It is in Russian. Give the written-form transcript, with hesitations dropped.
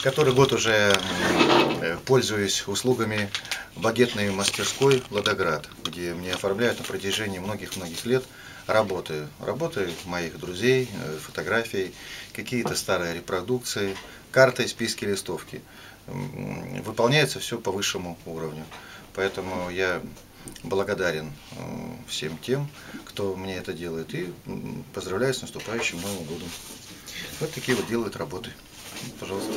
Который год уже пользуюсь услугами багетной мастерской «Ладоград», где мне оформляют на протяжении многих-многих лет работы. Работы моих друзей, фотографии, какие-то старые репродукции, карты, списки, листовки. Выполняется все по высшему уровню. Поэтому я благодарен всем тем, кто мне это делает, и поздравляю с наступающим Новым годом. Вот такие вот делают работы. Пожалуйста.